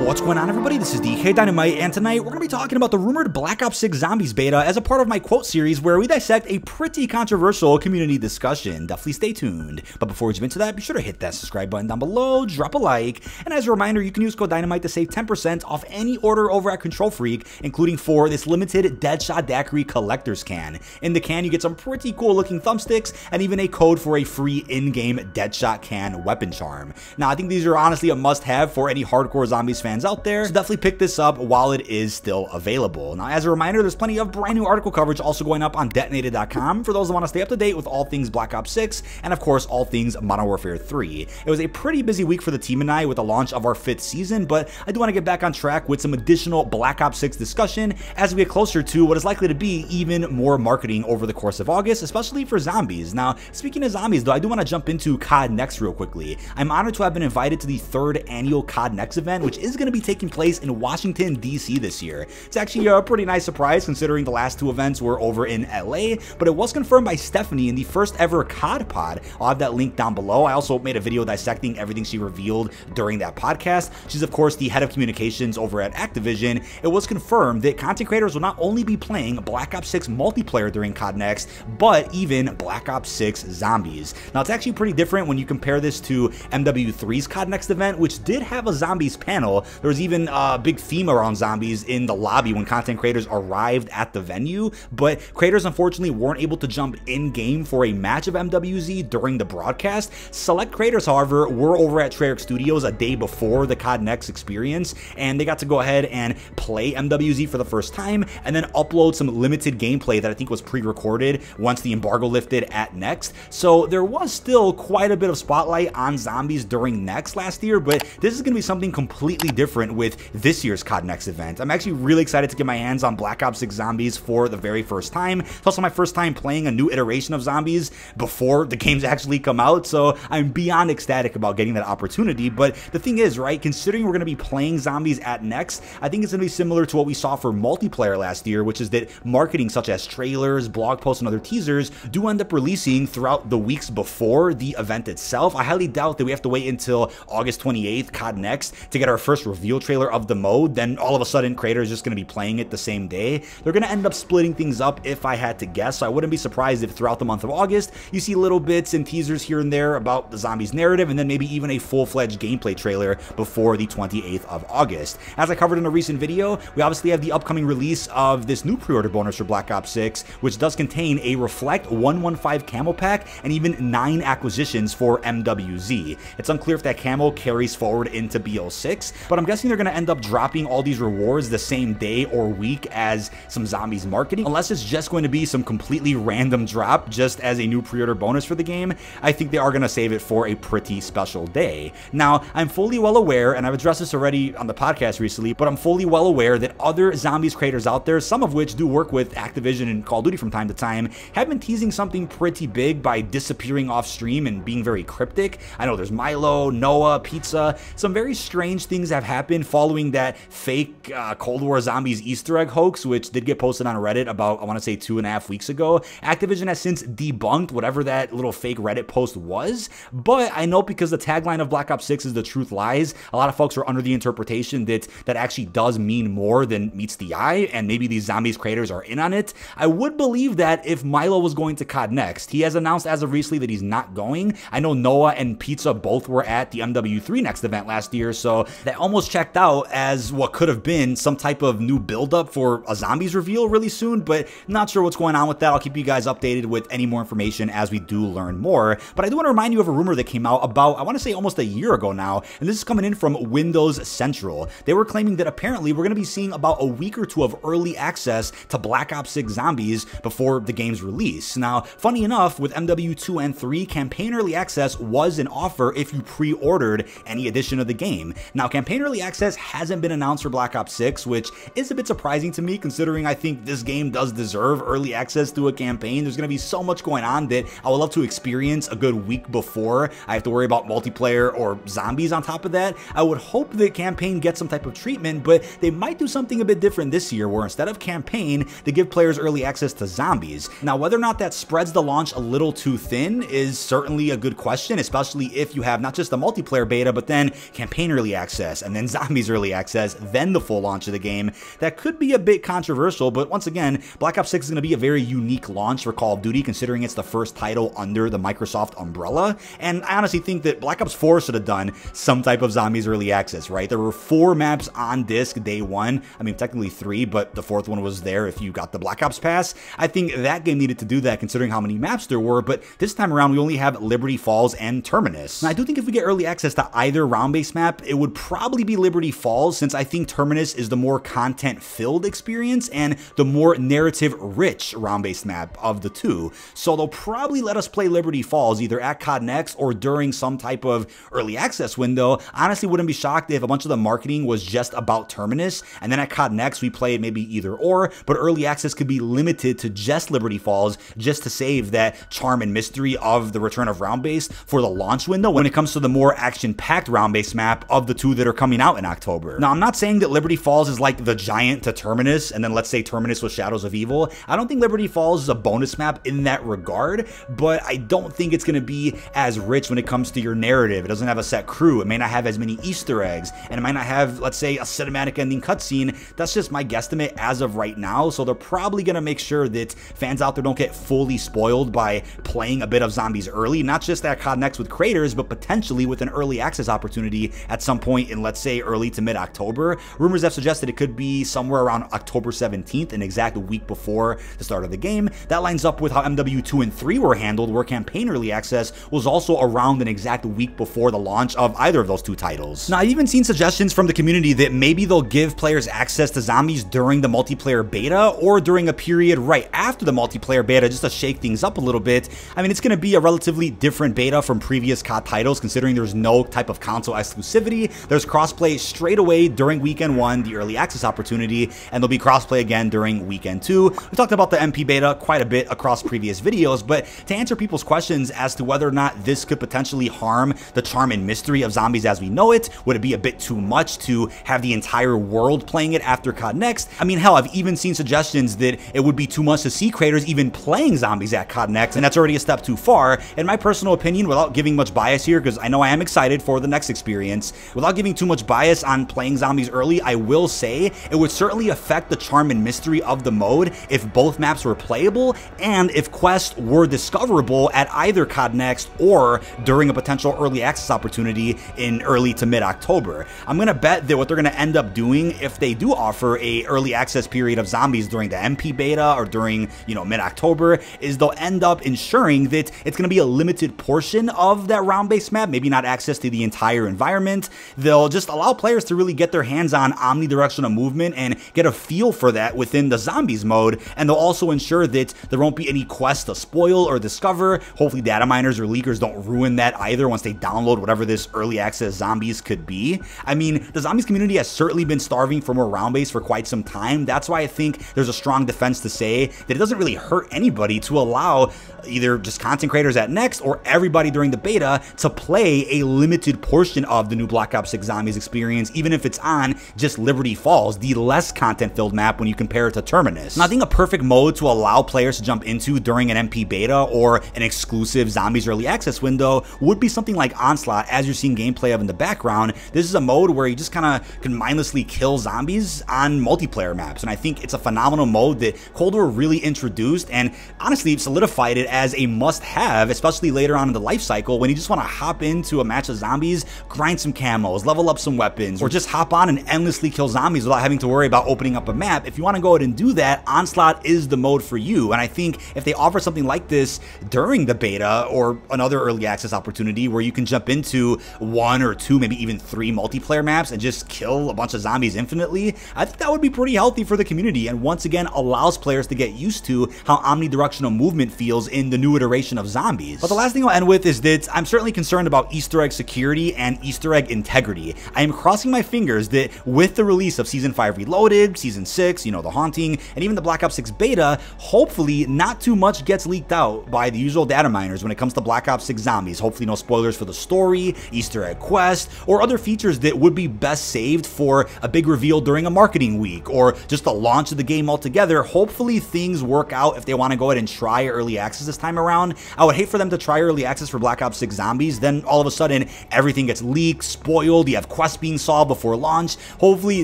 What's going on, everybody? This is dkdynamite, and tonight we're going to be talking about the rumored Black Ops 6 Zombies beta as a part of my quote series where we dissect a pretty controversial community discussion. Definitely stay tuned. But before we jump into that, be sure to hit that subscribe button down below, drop a like, and as a reminder, you can use code DYNAMITE to save 10% off any order over at Control Freak, including for this limited Deadshot Daiquiri Collector's Can. In the can, you get some pretty cool looking thumbsticks and even a code for a free in-game Deadshot Can weapon charm. Now, I think these are honestly a must-have for any hardcore Zombies fans out there, so definitely pick this up while it is still available. Now, as a reminder, there's plenty of brand new article coverage also going up on detonated.com for those that want to stay up to date with all things Black Ops 6 and of course all things Modern Warfare 3. It was a pretty busy week for the team and I with the launch of our 5th season, but I do want to get back on track with some additional Black Ops 6 discussion as we get closer to what is likely to be even more marketing over the course of August, especially for Zombies. Now, speaking of Zombies though, I do want to jump into COD Next real quickly. I'm honored to have been invited to the 3rd annual COD Next event, which is going to be taking place in Washington, D.C. this year. It's actually a pretty nice surprise considering the last 2 events were over in LA, but it was confirmed by Stephanie in the first ever COD pod. I'll have that link down below. I also made a video dissecting everything she revealed during that podcast. She's of course the head of communications over at Activision. It was confirmed that content creators will not only be playing Black Ops 6 multiplayer during COD Next, but even Black Ops 6 Zombies. Now, it's actually pretty different when you compare this to MW3's COD Next event, which did have a Zombies panel. There was even a big theme around zombies in the lobby when content creators arrived at the venue, but creators unfortunately weren't able to jump in-game for a match of MWZ during the broadcast. Select creators, however, were over at Treyarch Studios a day before the COD Next experience, and they got to go ahead and play MWZ for the first time, and then upload some limited gameplay that I think was pre-recorded once the embargo lifted at Next. So there was still quite a bit of spotlight on zombies during Next last year, but this is going to be something completely different with this year's COD Next event. I'm actually really excited to get my hands on Black Ops 6 Zombies for the very first time. It's also my first time playing a new iteration of Zombies before the games actually come out, so I'm beyond ecstatic about getting that opportunity. But the thing is, right, considering we're going to be playing Zombies at Next, I think it's going to be similar to what we saw for multiplayer last year, which is that marketing such as trailers, blog posts, and other teasers do end up releasing throughout the weeks before the event itself. I highly doubt that we have to wait until August 28th, COD Next, to get our first reveal trailer of the mode. Then all of a sudden creators are just going to be playing it the same day. They're going to end up splitting things up if I had to guess, so I wouldn't be surprised if throughout the month of August you see little bits and teasers here and there about the Zombies narrative, and then maybe even a full-fledged gameplay trailer before the 28th of August. As I covered in a recent video, we obviously have the upcoming release of this new pre-order bonus for Black Ops 6, which does contain a Reflect 115 camo pack and even 9 acquisitions for MWZ. It's unclear if that camo carries forward into BO6, but I'm guessing they're going to end up dropping all these rewards the same day or week as some Zombies marketing, unless it's just going to be some completely random drop just as a new pre-order bonus for the game. I think they are going to save it for a pretty special day. Now, I'm fully well aware, and I've addressed this already on the podcast recently, but I'm fully well aware that other Zombies creators out there, some of which do work with Activision and Call of Duty from time to time, have been teasing something pretty big by disappearing off stream and being very cryptic. I know there's Milo, Noah, Pizza, some very strange things have happened following that fake Cold War Zombies Easter egg hoax, which did get posted on Reddit about, I want to say, 2.5 weeks ago. Activision has since debunked whatever that little fake Reddit post was, but I know because the tagline of Black Ops 6 is "The Truth Lies," a lot of folks are under the interpretation that that actually does mean more than meets the eye, and maybe these Zombies creators are in on it. I would believe that if Milo was going to COD Next. He has announced as of recently that he's not going. I know Noah and Pizza both were at the MW3 Next event last year, so that almost checked out as what could have been some type of new build-up for a Zombies reveal really soon, but not sure what's going on with that. I'll keep you guys updated with any more information as we do learn more. But I do want to remind you of a rumor that came out about, I want to say, almost a year ago now, and this is coming in from Windows Central. They were claiming that apparently we're going to be seeing about a week or two of early access to Black Ops 6 Zombies before the game's release. Now, funny enough, with MW2 and 3, campaign early access was an offer if you pre-ordered any edition of the game. Now, campaign early access hasn't been announced for Black Ops 6, which is a bit surprising to me considering I think this game does deserve early access to a campaign. There's going to be so much going on that I would love to experience a good week before I have to worry about multiplayer or zombies on top of that. I would hope that campaign gets some type of treatment, but they might do something a bit different this year where instead of campaign, they give players early access to zombies. Now, whether or not that spreads the launch a little too thin is certainly a good question, especially if you have not just the multiplayer beta, but then campaign early access and then Zombies Early Access, then the full launch of the game. That could be a bit controversial, but once again, Black Ops 6 is going to be a very unique launch for Call of Duty, considering it's the first title under the Microsoft umbrella, and I honestly think that Black Ops 4 should have done some type of Zombies Early Access, right? There were 4 maps on disc day 1. I mean, technically 3, but the 4th one was there if you got the Black Ops Pass. I think that game needed to do that considering how many maps there were, but this time around we only have Liberty Falls and Terminus. And I do think if we get early access to either round-based map, it would probably be Liberty Falls, since I think Terminus is the more content-filled experience and the more narrative-rich round-based map of the two. So they'll probably let us play Liberty Falls either at COD Next or during some type of early access window. Honestly, wouldn't be shocked if a bunch of the marketing was just about Terminus, and then at COD Next we played maybe either or, but early access could be limited to just Liberty Falls, just to save that charm and mystery of the return of round-based for the launch window when it comes to the more action-packed round-based map of the two that are coming out in October. Now, I'm not saying that Liberty Falls is like the giant to Terminus, and then let's say Terminus was Shadows of Evil. I don't think Liberty Falls is a bonus map in that regard, but I don't think it's going to be as rich when it comes to your narrative. It doesn't have a set crew, it may not have as many Easter eggs, and it might not have, let's say, a cinematic ending cutscene. That's just my guesstimate as of right now, so they're probably going to make sure that fans out there don't get fully spoiled by playing a bit of Zombies early, not just at COD Next with creators, but potentially with an early access opportunity at some point in, let's say, early to mid-October. Rumors have suggested it could be somewhere around October 17th, an exact week before the start of the game. That lines up with how MW2 and 3 were handled, where campaign early access was also around an exact week before the launch of either of those two titles. Now, I've even seen suggestions from the community that maybe they'll give players access to Zombies during the multiplayer beta or during a period right after the multiplayer beta, just to shake things up a little bit. I mean, it's going to be a relatively different beta from previous COD titles, considering there's no type of console exclusivity. There's crossplay straight away during weekend 1, the early access opportunity, and there'll be crossplay again during weekend 2. We talked about the MP beta quite a bit across previous videos, but to answer people's questions as to whether or not this could potentially harm the charm and mystery of Zombies as we know it, would it be a bit too much to have the entire world playing it after COD Next? I mean, hell, I've even seen suggestions that it would be too much to see creators even playing Zombies at COD Next, and that's already a step too far. In my personal opinion, without giving much bias here, because I know I am excited for the next experience, without giving too much bias on playing Zombies early, I will say it would certainly affect the charm and mystery of the mode if both maps were playable and if quests were discoverable at either COD Next or during a potential early access opportunity in early to mid-October. I'm going to bet that what they're going to end up doing if they do offer a early access period of Zombies during the MP beta or during, mid-October, is they'll end up ensuring that it's going to be a limited portion of that round-based map, maybe not access to the entire environment. They'll just allow players to really get their hands on omnidirectional movement and get a feel for that within the Zombies mode, and they'll also ensure that there won't be any quests to spoil or discover. Hopefully data miners or leakers don't ruin that either once they download whatever this early access Zombies could be. I mean, the Zombies community has certainly been starving for more round-based for quite some time. That's why I think there's a strong defense to say that it doesn't really hurt anybody to allow either just content creators at Next or everybody during the beta to play a limited portion of the new Black Ops 6 Zombies experience, even if it's on just Liberty Falls, the less content-filled map when you compare it to Terminus. Now, I think a perfect mode to allow players to jump into during an MP beta or an exclusive Zombies early access window would be something like Onslaught, as you're seeing gameplay of in the background. This is a mode where you just kind of can mindlessly kill zombies on multiplayer maps, and I think it's a phenomenal mode that Cold War really introduced and honestly solidified it as a must-have, especially later on in the life cycle when you just want to hop into a match of zombies, grind some camos, level up some weapons, or just hop on and endlessly kill zombies without having to worry about opening up a map. If you want to go ahead and do that, Onslaught is the mode for you, and I think if they offer something like this during the beta or another early access opportunity where you can jump into 1 or 2, maybe even 3 multiplayer maps and just kill a bunch of zombies infinitely, I think that would be pretty healthy for the community, and once again allows players to get used to how omnidirectional movement feels in the new iteration of Zombies. But the last thing I'll end with is that I'm certainly concerned about Easter egg security and Easter egg integrity. I am crossing my fingers that with the release of Season 5 Reloaded, Season 6, The Haunting, and even the Black Ops 6 beta, hopefully not too much gets leaked out by the usual data miners when it comes to Black Ops 6 Zombies. Hopefully no spoilers for the story, Easter egg quest, or other features that would be best saved for a big reveal during a marketing week or just the launch of the game altogether. Hopefully things work out if they want to go ahead and try early access this time around. I would hate for them to try early access for Black Ops 6 Zombies, then all of a sudden everything gets leaked, spoiled, you have quest just being solved before launch. Hopefully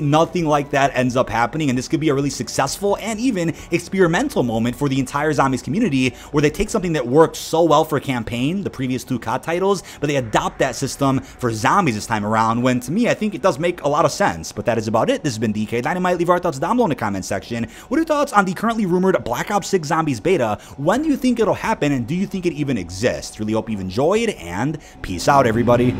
nothing like that ends up happening, and this could be a really successful and even experimental moment for the entire zombies community, where they take something that worked so well for campaign, the previous 2 COD titles, but they adopt that system for zombies this time around, when to me I think it does make a lot of sense. But that is about it. This has been dkdynamite. Leave our thoughts down below in the comment section. What are your thoughts on the currently rumored Black Ops 6 Zombies beta? When do you think it'll happen, and do you think it even exists? Really hope you've enjoyed, and peace out everybody.